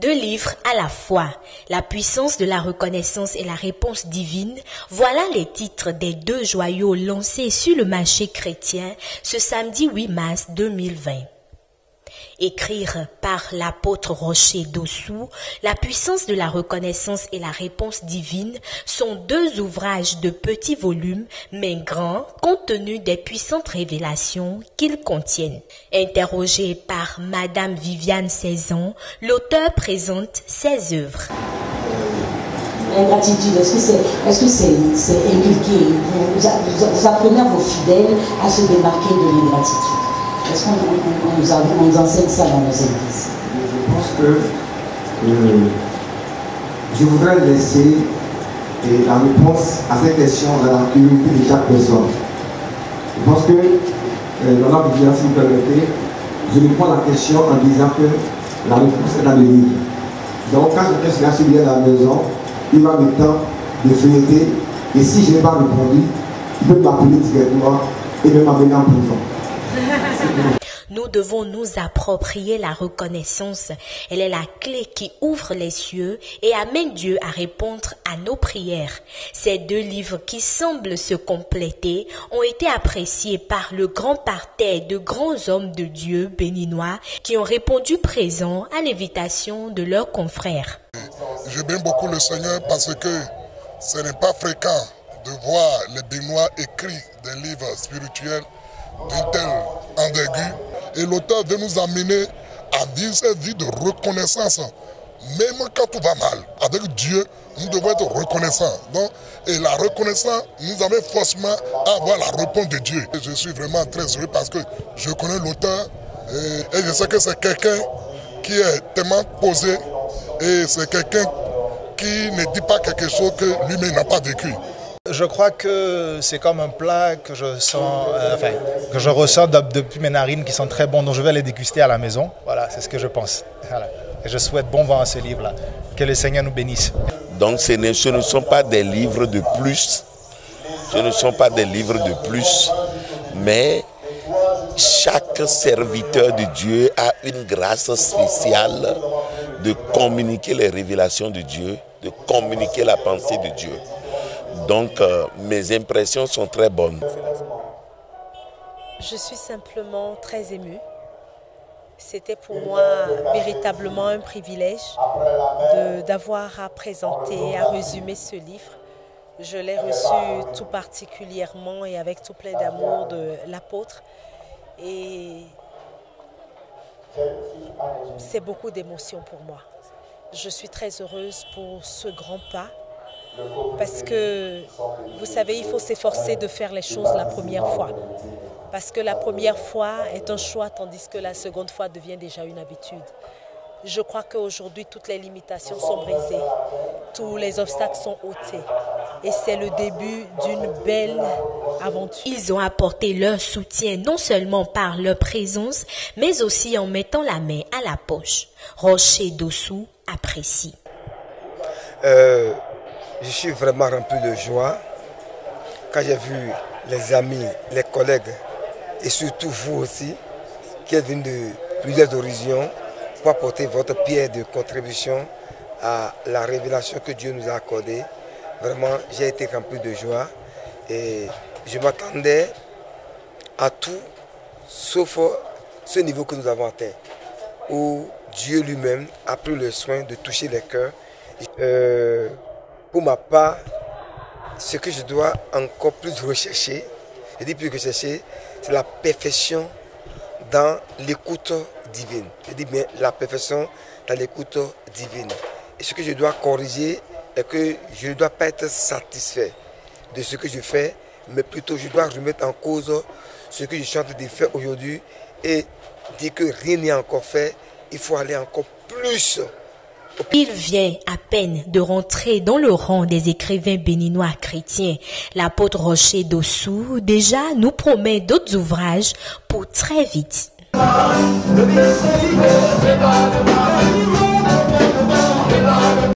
Deux livres à la fois, la puissance de la reconnaissance et la réponse divine, voilà les titres des deux joyaux lancés sur le marché chrétien ce samedi 8 mars 2020. Écrire par l'apôtre Rocher Dossou, la puissance de la reconnaissance et la réponse divine sont deux ouvrages de petits volumes mais grands compte tenu des puissantes révélations qu'ils contiennent. Interrogé par Madame Viviane Saison, l'auteur présente ses œuvres. L'ingratitude, est-ce que c'est inculqué? Vous apprenez à vos fidèles à se démarquer de l'ingratitude? Est-ce qu'on nous enseigne ça dans nos églises? Je pense que je voudrais laisser la réponse à cette question dans la curiosité de chaque personne. Je pense que, Madame Viviane, si vous permettez, je lui prends la question en disant que la réponse est dans le livre. Donc, quand quelqu'un sera assis à la maison, il va me temps de feuilleter, et si je n'ai pas répondu, il peut m'appeler directement et me m'amener en prison. Nous devons nous approprier la reconnaissance. Elle est la clé qui ouvre les cieux et amène Dieu à répondre à nos prières. Ces deux livres qui semblent se compléter ont été appréciés par le grand parterre de grands hommes de Dieu béninois qui ont répondu présent à l'invitation de leurs confrères. Je bénis beaucoup le Seigneur parce que ce n'est pas fréquent de voir les Béninois écrire des livres spirituels d'une telle envergure. Et l'auteur veut nous amener à vivre cette vie de reconnaissance. Même quand tout va mal, avec Dieu, nous devons être reconnaissants. Donc, et la reconnaissance nous amène forcément à avoir la réponse de Dieu. Et je suis vraiment très heureux parce que je connais l'auteur et je sais que c'est quelqu'un qui est tellement posé et c'est quelqu'un qui ne dit pas quelque chose que lui-même n'a pas vécu. Je crois que c'est comme un plat que je sens, que je ressens depuis mes narines qui sont très bons, donc je vais les déguster à la maison. Voilà, c'est ce que je pense. Voilà. Et je souhaite bon vent à ce livre-là. Que le Seigneur nous bénisse. Donc ce ne sont pas des livres de plus. Ce ne sont pas des livres de plus, mais chaque serviteur de Dieu a une grâce spéciale de communiquer les révélations de Dieu, de communiquer la pensée de Dieu. Donc, mes impressions sont très bonnes. Je suis simplement très émue. C'était pour moi véritablement un privilège d'avoir à présenter, à résumer ce livre. Je l'ai reçu tout particulièrement et avec tout plein d'amour de l'apôtre. Et c'est beaucoup d'émotion pour moi. Je suis très heureuse pour ce grand pas. Parce que, vous savez, il faut s'efforcer de faire les choses la première fois. Parce que la première fois est un choix, tandis que la seconde fois devient déjà une habitude. Je crois qu'aujourd'hui, toutes les limitations sont brisées. Tous les obstacles sont ôtés. Et c'est le début d'une belle aventure. Ils ont apporté leur soutien non seulement par leur présence, mais aussi en mettant la main à la poche. Rocher Dossou apprécie. Je suis vraiment rempli de joie quand j'ai vu les amis, les collègues et surtout vous aussi qui êtes venus de plusieurs horizons pour apporter votre pierre de contribution à la révélation que Dieu nous a accordée. Vraiment, j'ai été rempli de joie et je m'attendais à tout sauf ce niveau que nous avons atteint où Dieu lui-même a pris le soin de toucher les cœurs. Pour ma part, ce que je dois encore plus rechercher, je dis plus rechercher, c'est la perfection dans l'écoute divine. Je dis bien la perfection dans l'écoute divine. Et ce que je dois corriger est que je ne dois pas être satisfait de ce que je fais, mais plutôt je dois remettre en cause ce que je suis en train de faire aujourd'hui et dire que rien n'est encore fait, il faut aller encore plus. Il vient à peine de rentrer dans le rang des écrivains béninois chrétiens. L'apôtre Rocher Dossou déjà nous promet d'autres ouvrages pour très vite. Le